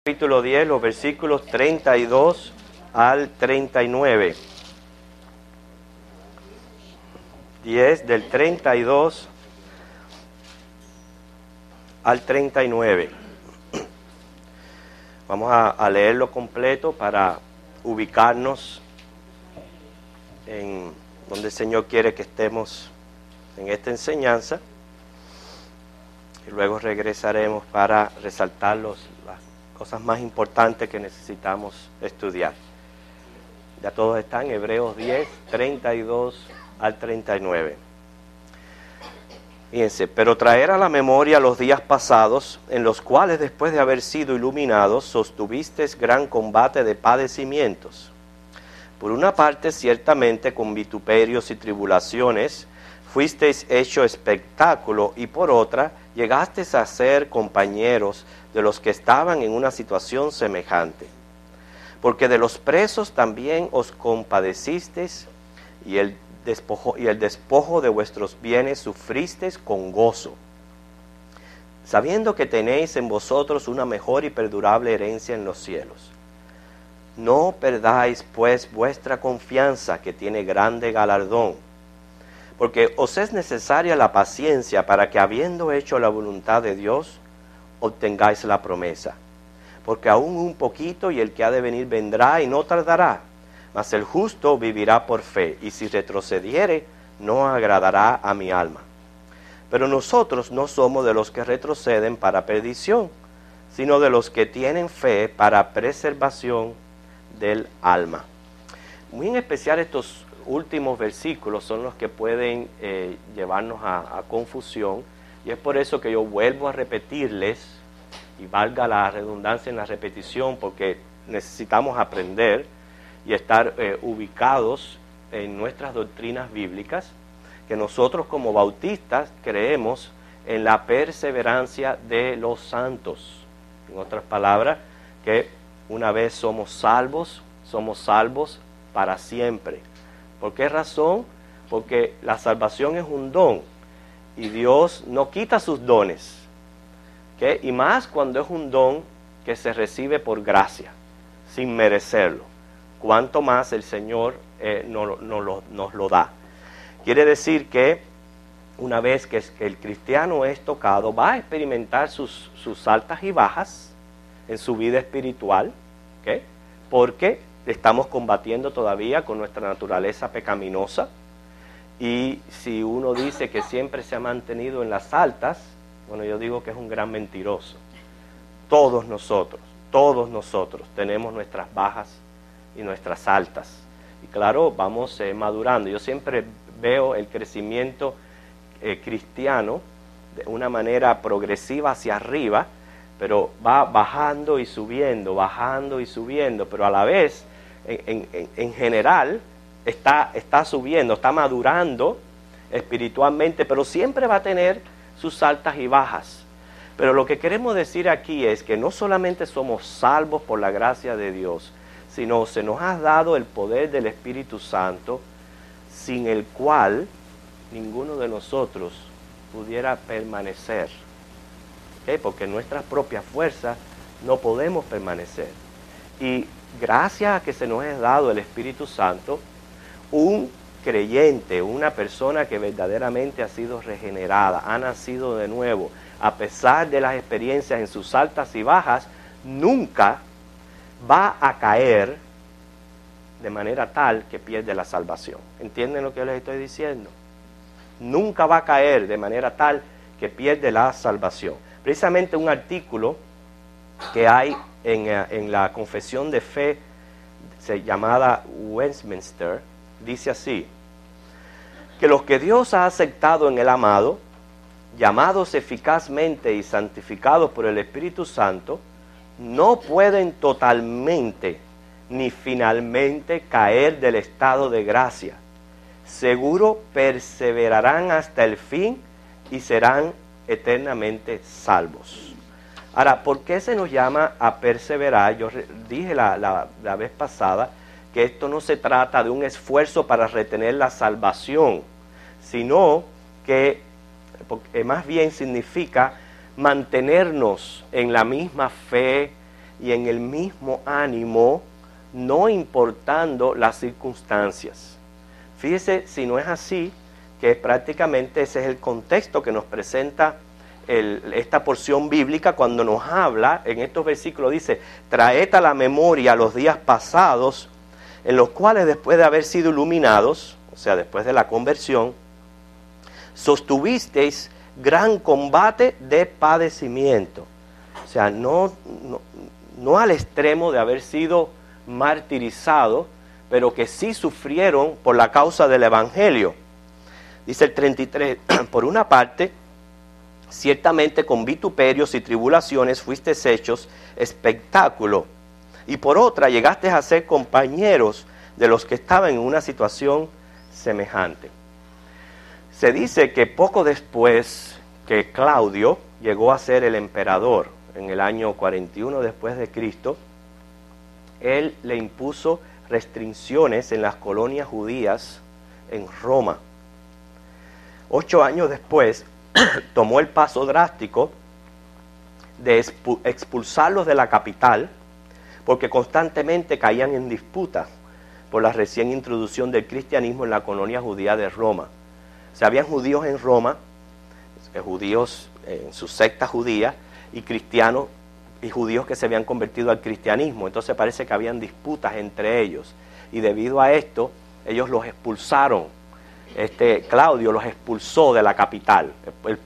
Capítulo 10, los versículos 32 al 39. 10 del 32 al 39. Vamos a leerlo completo para ubicarnos en donde el Señor quiere que estemos en esta enseñanza. Y luego regresaremos para resaltar las cosas más importantes que necesitamos estudiar. Ya todos están, Hebreos 10, 32 al 39. Fíjense, pero traer a la memoria los días pasados, en los cuales después de haber sido iluminados, sostuvisteis gran combate de padecimientos. Por una parte, ciertamente, con vituperios y tribulaciones, fuisteis hecho espectáculo, y por otra, llegasteis a ser compañeros de los que estaban en una situación semejante. Porque de los presos también os compadecisteis, y el despojo de vuestros bienes sufristeis con gozo, sabiendo que tenéis en vosotros una mejor y perdurable herencia en los cielos. No perdáis, pues, vuestra confianza, que tiene grande galardón, porque os es necesaria la paciencia para que, habiendo hecho la voluntad de Dios, obtengáis la promesa. Porque aún un poquito, y el que ha de venir vendrá y no tardará, mas el justo vivirá por fe, y si retrocediere, no agradará a mi alma. Pero nosotros no somos de los que retroceden para perdición, sino de los que tienen fe para preservación del alma. Muy en especial estos últimos versículos son los que pueden llevarnos a confusión, y es por eso que yo vuelvo a repetirles, y valga la redundancia en la repetición, porque necesitamos aprender y estar ubicados en nuestras doctrinas bíblicas, que nosotros como bautistas creemos en la perseverancia de los santos. En otras palabras, que una vez somos salvos para siempre. ¿Por qué razón? Porque la salvación es un don, y Dios no quita sus dones, ¿okay? Y más cuando es un don que se recibe por gracia, sin merecerlo. Cuanto más el Señor nos lo da. Quiere decir que una vez que el cristiano es tocado, va a experimentar sus altas y bajas en su vida espiritual, ¿okay? Porque estamos combatiendo todavía con nuestra naturaleza pecaminosa. Y si uno dice que siempre se ha mantenido en las altas, bueno, yo digo que es un gran mentiroso. Todos nosotros tenemos nuestras bajas y nuestras altas. Y claro, vamos madurando. Yo siempre veo el crecimiento cristiano de una manera progresiva hacia arriba, pero va bajando y subiendo, pero a la vez, en general, está subiendo, está madurando espiritualmente, pero siempre va a tener sus altas y bajas. Pero lo que queremos decir aquí es que no solamente somos salvos por la gracia de Dios, sino se nos ha dado el poder del Espíritu Santo, sin el cual ninguno de nosotros pudiera permanecer. ¿Okay? Porque en nuestras propias fuerzas no podemos permanecer. Y gracias a que se nos ha dado el Espíritu Santo, un creyente, una persona que verdaderamente ha sido regenerada, ha nacido de nuevo, a pesar de las experiencias en sus altas y bajas, nunca va a caer de manera tal que pierde la salvación. ¿Entienden lo que yo les estoy diciendo? Nunca va a caer de manera tal que pierde la salvación. Precisamente un artículo que hay en la Confesión de Fe llamada Westminster dice así: que los que Dios ha aceptado en el amado, llamados eficazmente y santificados por el Espíritu Santo, no pueden totalmente ni finalmente caer del estado de gracia. Seguro perseverarán hasta el fin y serán eternamente salvos. Ahora, ¿por qué se nos llama a perseverar? Yo dije la vez pasada que esto no se trata de un esfuerzo para retener la salvación, sino que más bien significa mantenernos en la misma fe y en el mismo ánimo, no importando las circunstancias. Fíjese si no es así, que prácticamente ese es el contexto que nos presenta esta porción bíblica cuando nos habla, en estos versículos dice, traed a la memoria los días pasados, en los cuales después de haber sido iluminados, o sea, después de la conversión, sostuvisteis gran combate de padecimiento. O sea, no al extremo de haber sido martirizados, pero que sí sufrieron por la causa del Evangelio. Dice el 33, por una parte, ciertamente con vituperios y tribulaciones fuisteis hechos espectáculo, y por otra llegaste a ser compañeros de los que estaban en una situación semejante. Se dice que poco después que Claudio llegó a ser el emperador, en el año 41 después de Cristo, él le impuso restricciones en las colonias judías en Roma. 8 años después, tomó el paso drástico de expulsarlos de la capital, porque constantemente caían en disputa por la recién introducción del cristianismo en la colonia judía de Roma. O sea, habían judíos en Roma, judíos en su secta judía, y cristianos y judíos que se habían convertido al cristianismo. Entonces parece que habían disputas entre ellos, y debido a esto, ellos los expulsaron. Claudio los expulsó de la capital,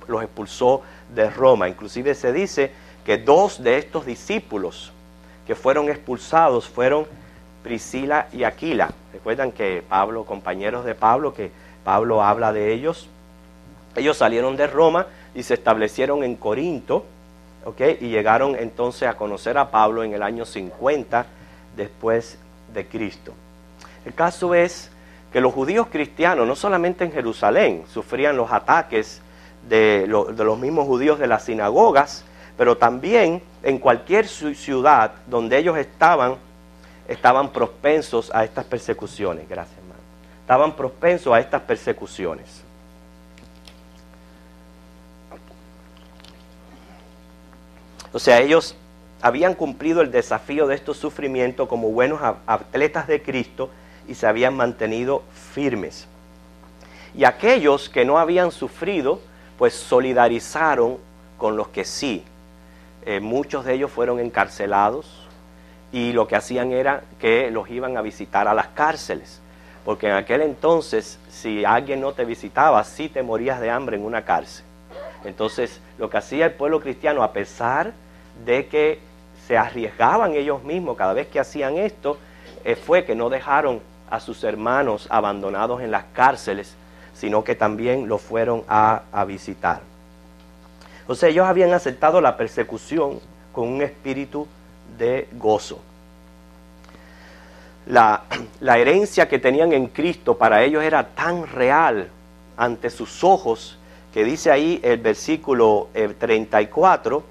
los expulsó de Roma. Inclusive se dice que 2 de estos discípulos que fueron expulsados fueron Priscila y Aquila. Recuerdan que Pablo, compañeros de Pablo, que Pablo habla de ellos. Ellos salieron de Roma y se establecieron en Corinto, ¿okay? Y llegaron entonces a conocer a Pablo en el año 50 después de Cristo. El caso es que los judíos cristianos, no solamente en Jerusalén, sufrían los ataques de los mismos judíos de las sinagogas, pero también en cualquier ciudad donde ellos estaban propensos a estas persecuciones. Gracias, hermano. Estaban propensos a estas persecuciones. O sea, ellos habían cumplido el desafío de estos sufrimientos como buenos atletas de Cristo y se habían mantenido firmes. Y aquellos que no habían sufrido, pues solidarizaron con los que sí. Muchos de ellos fueron encarcelados y lo que hacían era que los iban a visitar a las cárceles. Porque en aquel entonces, si alguien no te visitaba, sí te morías de hambre en una cárcel. Entonces, lo que hacía el pueblo cristiano, a pesar de que se arriesgaban ellos mismos cada vez que hacían esto, fue que no dejaron a sus hermanos abandonados en las cárceles, sino que también los fueron a visitar. O sea, ellos habían aceptado la persecución con un espíritu de gozo. La herencia que tenían en Cristo para ellos era tan real ante sus ojos, que dice ahí el versículo 34,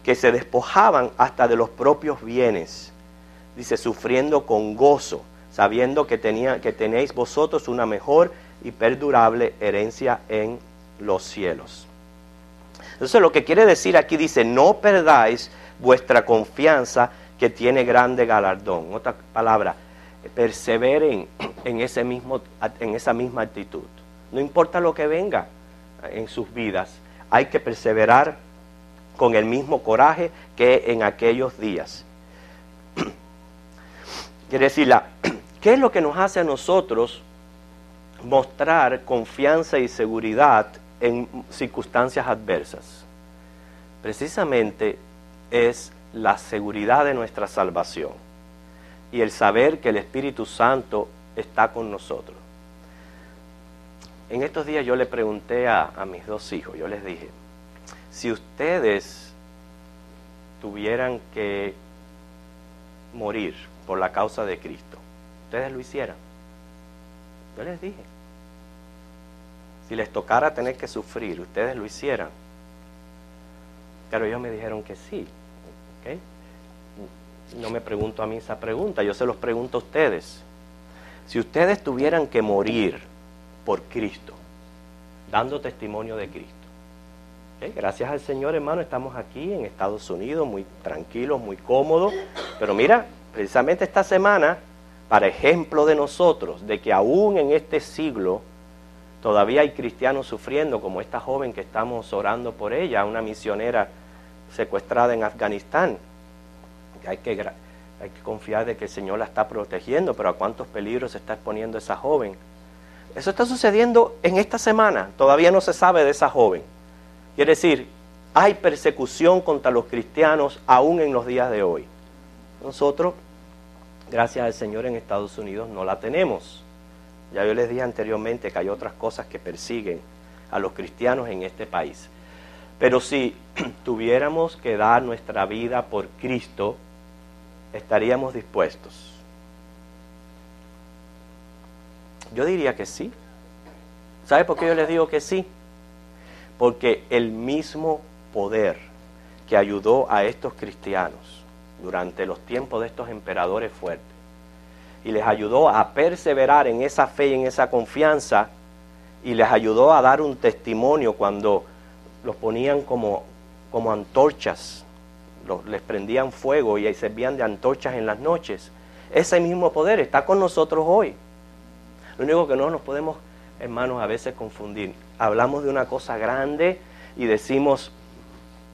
que se despojaban hasta de los propios bienes. Dice, sufriendo con gozo, sabiendo que tenéis vosotros una mejor y perdurable herencia en los cielos. Entonces lo que quiere decir aquí, dice, no perdáis vuestra confianza, que tiene grande galardón. Otra palabra, perseveren en esa misma actitud. No importa lo que venga en sus vidas, hay que perseverar con el mismo coraje que en aquellos días. Quiere decir, ¿qué es lo que nos hace a nosotros mostrar confianza y seguridad en circunstancias adversas? Precisamente es la seguridad de nuestra salvación y el saber que el Espíritu Santo está con nosotros. En estos días yo le pregunté a mis 2 hijos, yo les dije, si ustedes tuvieran que morir por la causa de Cristo, ¿ustedes lo hicieran? Yo les dije, si les tocara tener que sufrir, ¿ustedes lo hicieran? Pero ellos me dijeron que sí. ¿Okay? No me pregunto a mí esa pregunta, yo se los pregunto a ustedes. Si ustedes tuvieran que morir por Cristo, dando testimonio de Cristo, Gracias al Señor, hermano, estamos aquí en Estados Unidos, muy tranquilos, muy cómodos. Pero mira, precisamente esta semana, para ejemplo de nosotros, de que aún en este siglo todavía hay cristianos sufriendo, como esta joven que estamos orando por ella, una misionera secuestrada en Afganistán. Hay que confiar de que el Señor la está protegiendo, pero ¿a cuántos peligros se está exponiendo esa joven? Eso está sucediendo en esta semana, todavía no se sabe de esa joven. Quiere decir, hay persecución contra los cristianos aún en los días de hoy. Nosotros, gracias al Señor, en Estados Unidos no la tenemos. Ya yo les dije anteriormente que hay otras cosas que persiguen a los cristianos en este país. Pero si tuviéramos que dar nuestra vida por Cristo, ¿estaríamos dispuestos? Yo diría que sí. ¿Sabe por qué yo les digo que sí? Porque el mismo poder que ayudó a estos cristianos durante los tiempos de estos emperadores fuertes y les ayudó a perseverar en esa fe y en esa confianza y les ayudó a dar un testimonio cuando los ponían como antorchas, les prendían fuego y ahí servían de antorchas en las noches. Ese mismo poder está con nosotros hoy. Lo único que no nos podemos, hermanos, a veces confundir. Hablamos de una cosa grande y decimos,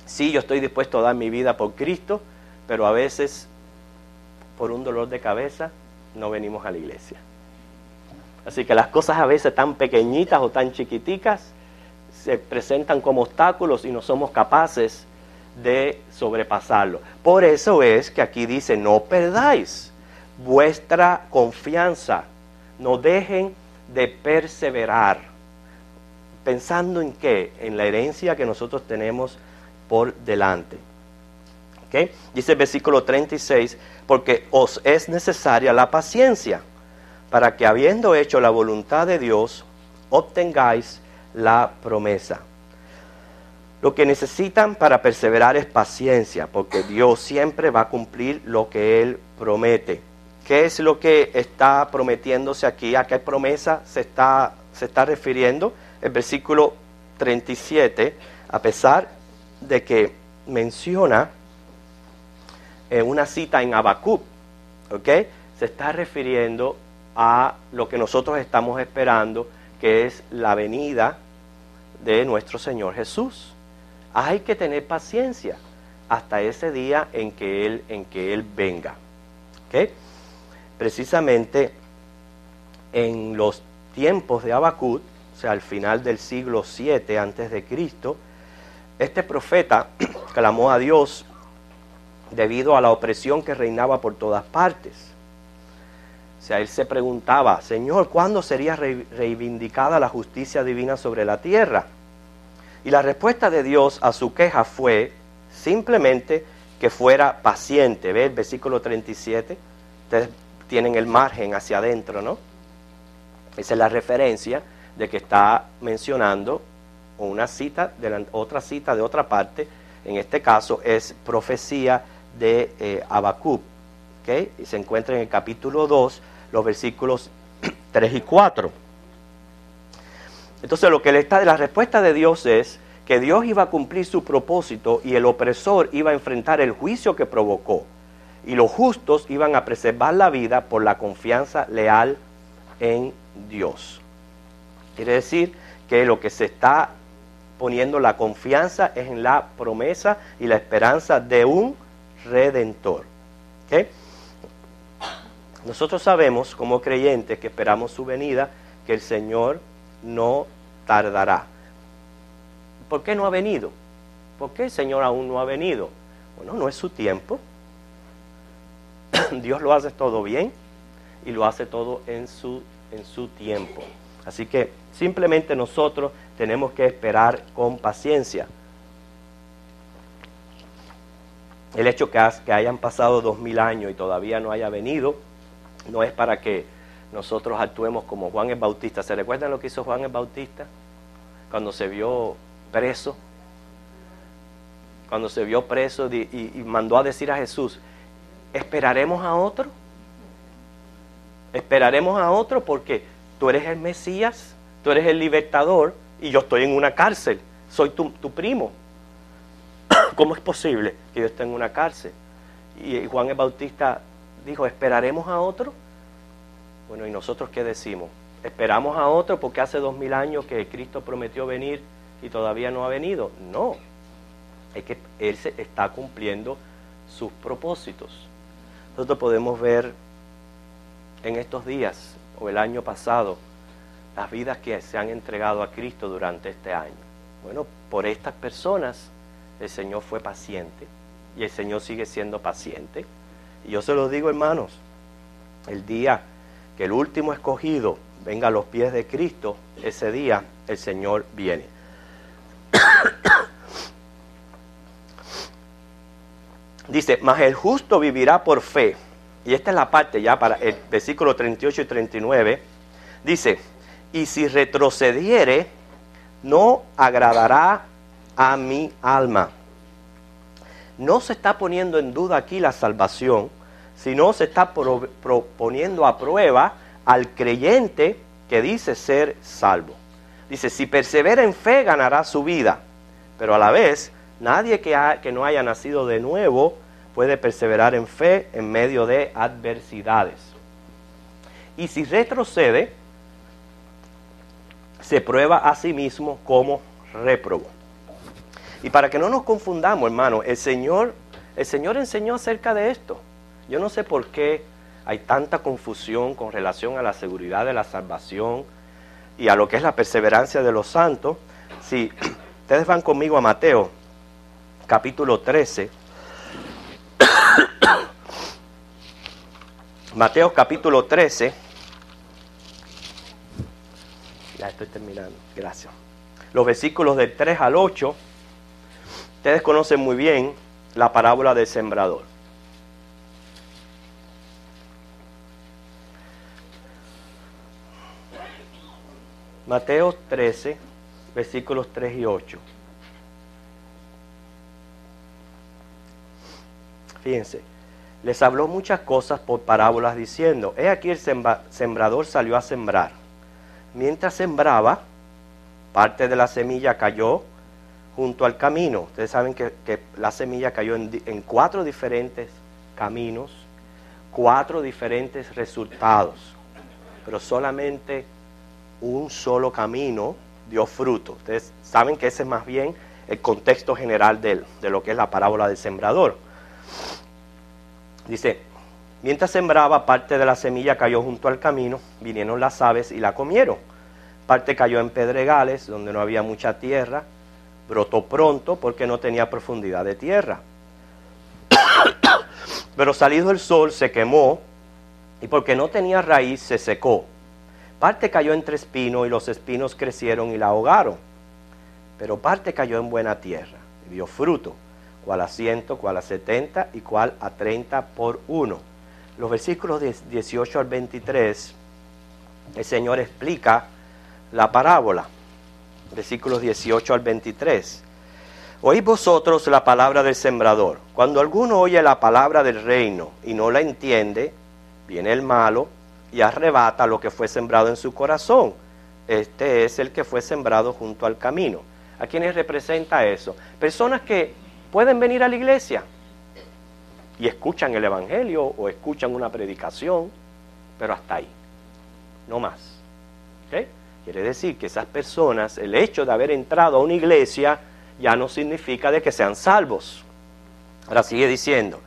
sí, yo estoy dispuesto a dar mi vida por Cristo, pero a veces, por un dolor de cabeza, no venimos a la iglesia. Así que las cosas a veces tan pequeñitas o tan chiquiticas se presentan como obstáculos y no somos capaces de sobrepasarlo. Por eso es que aquí dice, no perdáis vuestra confianza, no dejen de perseverar. ¿Pensando en qué? En la herencia que nosotros tenemos por delante. ¿Okay? Dice el versículo 36, porque os es necesaria la paciencia, para que habiendo hecho la voluntad de Dios, obtengáis la promesa. Lo que necesitan para perseverar es paciencia, porque Dios siempre va a cumplir lo que Él promete. ¿Qué es lo que está prometiéndose aquí? ¿A qué promesa se está refiriendo? El versículo 37, a pesar de que menciona una cita en Habacuc, ¿ok? Se está refiriendo a lo que nosotros estamos esperando, que es la venida de nuestro Señor Jesús. Hay que tener paciencia hasta ese día en que Él venga. ¿Ok? Precisamente en los tiempos de Habacuc, o sea, al final del siglo 7 antes de Cristo, este profeta clamó a Dios debido a la opresión que reinaba por todas partes. O sea, él se preguntaba, Señor, ¿cuándo sería reivindicada la justicia divina sobre la tierra? Y la respuesta de Dios a su queja fue simplemente que fuera paciente. ¿Ve el versículo 37? Ustedes tienen el margen hacia adentro, ¿no? Esa es la referencia de que está mencionando una cita, otra cita de otra parte. En este caso es profecía de Habacuc, ¿okay? Y se encuentra en el capítulo 2, los versículos 3 y 4. Entonces la respuesta de Dios es que Dios iba a cumplir su propósito y el opresor iba a enfrentar el juicio que provocó. Y los justos iban a preservar la vida por la confianza leal en Dios. Quiere decir que lo que se está poniendo la confianza es en la promesa y la esperanza de un Redentor. ¿Okay? Nosotros sabemos como creyentes que esperamos su venida, que el Señor no tardará. ¿Por qué no ha venido? ¿Por qué el Señor aún no ha venido? Bueno, no es su tiempo. Dios lo hace todo bien y lo hace todo en su tiempo. Así que simplemente nosotros tenemos que esperar con paciencia. El hecho que hayan pasado 2000 años y todavía no haya venido, no es para que nosotros actuemos como Juan el Bautista. ¿Se recuerdan lo que hizo Juan el Bautista? Cuando se vio preso. Cuando se vio preso y mandó a decir a Jesús, ¿esperaremos a otro? ¿Esperaremos a otro? Porque tú eres el Mesías, tú eres el libertador y yo estoy en una cárcel. soy tu primo. ¿Cómo es posible que yo esté en una cárcel? Y Juan el Bautista dijo, ¿esperaremos a otro? Bueno, ¿y nosotros qué decimos? ¿Esperamos a otro porque hace 2000 años que Cristo prometió venir y todavía no ha venido? No, es que Él se está cumpliendo sus propósitos. Nosotros podemos ver en estos días o el año pasado las vidas que se han entregado a Cristo durante este año. Bueno, por estas personas el Señor fue paciente y el Señor sigue siendo paciente. Y yo se lo digo, hermanos, el día que el último escogido venga a los pies de Cristo, ese día el Señor viene. Dice, mas el justo vivirá por fe. Y esta es la parte ya para el versículo 38 y 39. Dice, y si retrocediere, no agradará a mi alma. No se está poniendo en duda aquí la salvación, sino se está poniendo a prueba al creyente que dice ser salvo. Dice, si persevera en fe, ganará su vida. Pero a la vez, nadie que no haya nacido de nuevo puede perseverar en fe en medio de adversidades. Y si retrocede, se prueba a sí mismo como réprobo. Y para que no nos confundamos, hermano, el Señor enseñó acerca de esto. Yo no sé por qué hay tanta confusión con relación a la seguridad de la salvación y a lo que es la perseverancia de los santos. Si ustedes van conmigo a Mateo, capítulo 13. Mateo, capítulo 13. Ya estoy terminando, gracias. Los versículos del 3 al 8. Ustedes conocen muy bien la parábola del sembrador. Mateo 13, versículos 3 y 8. Fíjense, les habló muchas cosas por parábolas diciendo, he aquí el sembrador salió a sembrar. Mientras sembraba, parte de la semilla cayó junto al camino. Ustedes saben que la semilla cayó en 4 diferentes caminos, 4 diferentes resultados, pero solamente un solo camino dio fruto. Ustedes saben que ese es más bien el contexto general de lo que es la parábola del sembrador. Dice, mientras sembraba, parte de la semilla cayó junto al camino, vinieron las aves y la comieron. Parte cayó en pedregales, donde no había mucha tierra, brotó pronto porque no tenía profundidad de tierra. Pero salido el sol se quemó y porque no tenía raíz se secó. Parte cayó entre espinos y los espinos crecieron y la ahogaron. Pero parte cayó en buena tierra y dio fruto, cual a 100, cual a 70 y cual a 30 por uno. Los versículos 18 al 23, el Señor explica la parábola. Versículos 18 al 23. Oíd vosotros la palabra del sembrador. Cuando alguno oye la palabra del reino y no la entiende, viene el malo y arrebata lo que fue sembrado en su corazón. Este es el que fue sembrado junto al camino. ¿A quiénes representa eso? Personas que pueden venir a la iglesia y escuchan el evangelio o escuchan una predicación, pero hasta ahí, no más. ¿Okay? Quiere decir que esas personas, el hecho de haber entrado a una iglesia ya no significa de que sean salvos. Ahora sigue diciendo,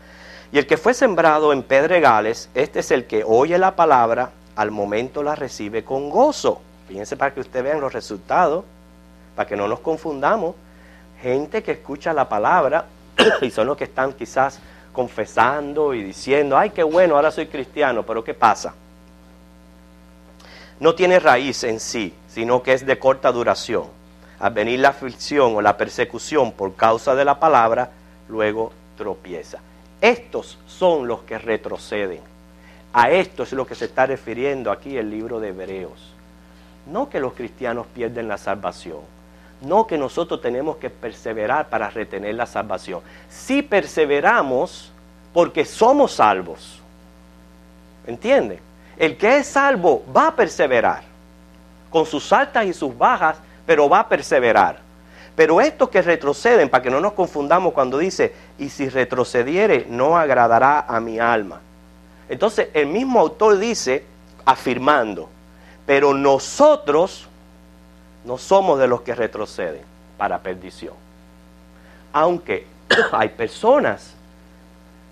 y el que fue sembrado en pedregales, este es el que oye la palabra, al momento la recibe con gozo. Fíjense para que ustedes vean los resultados, para que no nos confundamos. Gente que escucha la palabra y son los que están quizás confesando y diciendo, ay, qué bueno, ahora soy cristiano, pero ¿qué pasa? No tiene raíz en sí, sino que es de corta duración. Al venir la aflicción o la persecución por causa de la palabra, luego tropieza. Estos son los que retroceden. A esto es lo que se está refiriendo aquí el libro de Hebreos. No que los cristianos pierden la salvación. No que nosotros tenemos que perseverar para retener la salvación. Sí perseveramos porque somos salvos. ¿Entienden? El que es salvo va a perseverar. Con sus altas y sus bajas, pero va a perseverar. Pero estos que retroceden, para que no nos confundamos cuando dice, y si retrocediere, no agradará a mi alma. Entonces, el mismo autor dice, afirmando, pero nosotros no somos de los que retroceden para perdición. Aunque hay personas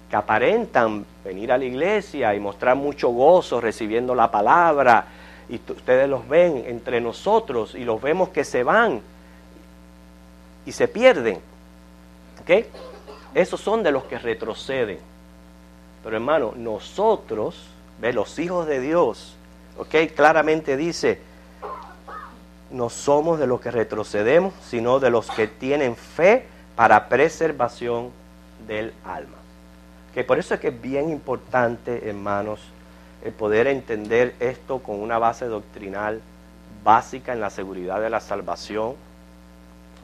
que aparentan venir a la iglesia y mostrar mucho gozo recibiendo la palabra, y ustedes los ven entre nosotros y los vemos que se van y se pierden, ¿ok? Esos son de los que retroceden. Pero hermano, nosotros, los hijos de Dios, ¿ok? Claramente dice, no somos de los que retrocedemos, sino de los que tienen fe para preservación del alma. Que por eso es que es bien importante, hermanos, el poder entender esto con una base doctrinal básica en la seguridad de la salvación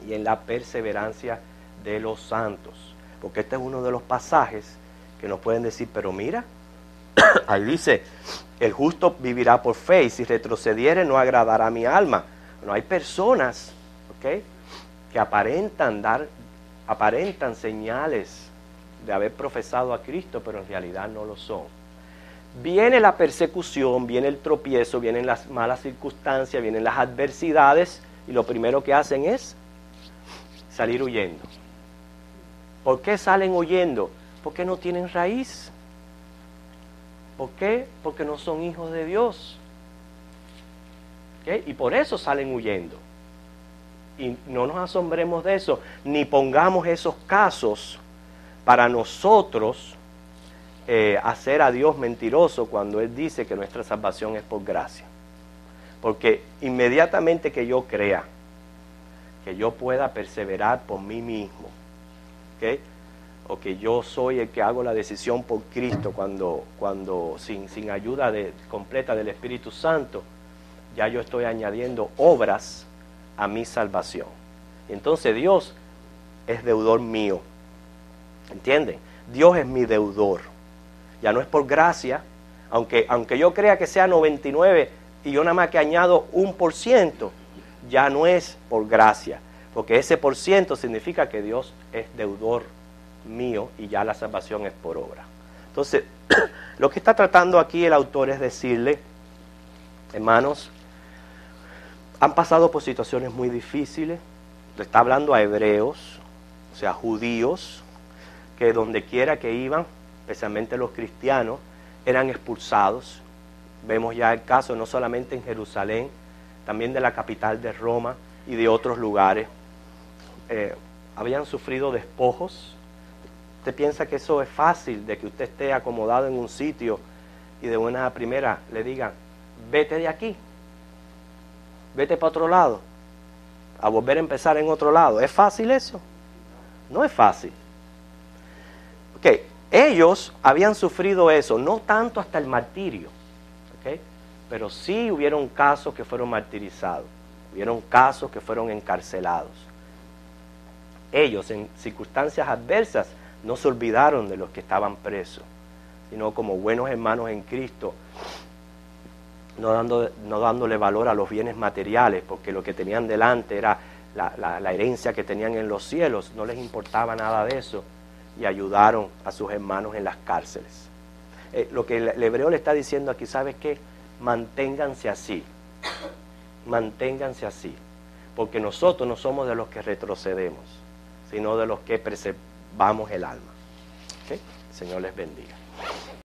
y en la perseverancia de los santos. Porque este es uno de los pasajes que nos pueden decir, pero mira, ahí dice, el justo vivirá por fe, y si retrocediere no agradará a mi alma. Bueno, hay personas, ¿ok?, que aparentan señales de haber profesado a Cristo, pero en realidad no lo son. Viene la persecución, viene el tropiezo, vienen las malas circunstancias, vienen las adversidades, y lo primero que hacen es salir huyendo. ¿Por qué salen huyendo? Porque no tienen raíz. ¿Por qué? Porque no son hijos de Dios. ¿Okay? Y por eso salen huyendo. Y no nos asombremos de eso, ni pongamos esos casos para nosotros hacer a Dios mentiroso cuando Él dice que nuestra salvación es por gracia. Porque inmediatamente que yo crea que yo pueda perseverar por mí mismo, ¿okay?, o que yo soy el que hago la decisión por Cristo cuando sin ayuda completa del Espíritu Santo, ya yo estoy añadiendo obras a mi salvación. Entonces Dios es deudor mío. ¿Entienden? Dios es mi deudor. Ya no es por gracia, aunque yo crea que sea 99 y yo nada más que añado 1%, ya no es por gracia, porque ese por ciento significa que Dios es deudor mío y ya la salvación es por obra. Entonces, lo que está tratando aquí el autor es decirle, hermanos, han pasado por situaciones muy difíciles. Le está hablando a hebreos, o sea, judíos, que donde quiera que iban, especialmente los cristianos, eran expulsados. Vemos ya el caso no solamente en Jerusalén, también de la capital de Roma y de otros lugares. Habían sufrido despojos. ¿Usted piensa que eso es fácil, de que usted esté acomodado en un sitio y de buena a primera le digan, vete de aquí, vete para otro lado, a volver a empezar en otro lado? ¿Es fácil eso? No es fácil. Ok, ellos habían sufrido eso, no tanto hasta el martirio, ¿okay?, pero sí hubieron casos que fueron martirizados, hubieron casos que fueron encarcelados. Ellos, en circunstancias adversas, no se olvidaron de los que estaban presos, sino como buenos hermanos en Cristo, no dándole valor a los bienes materiales, porque lo que tenían delante era la herencia que tenían en los cielos, no les importaba nada de eso, y ayudaron a sus hermanos en las cárceles. Lo que el hebreo le está diciendo aquí, ¿sabes qué? Manténganse así, porque nosotros no somos de los que retrocedemos, sino de los que preservamos el alma. ¿Okay? El Señor les bendiga.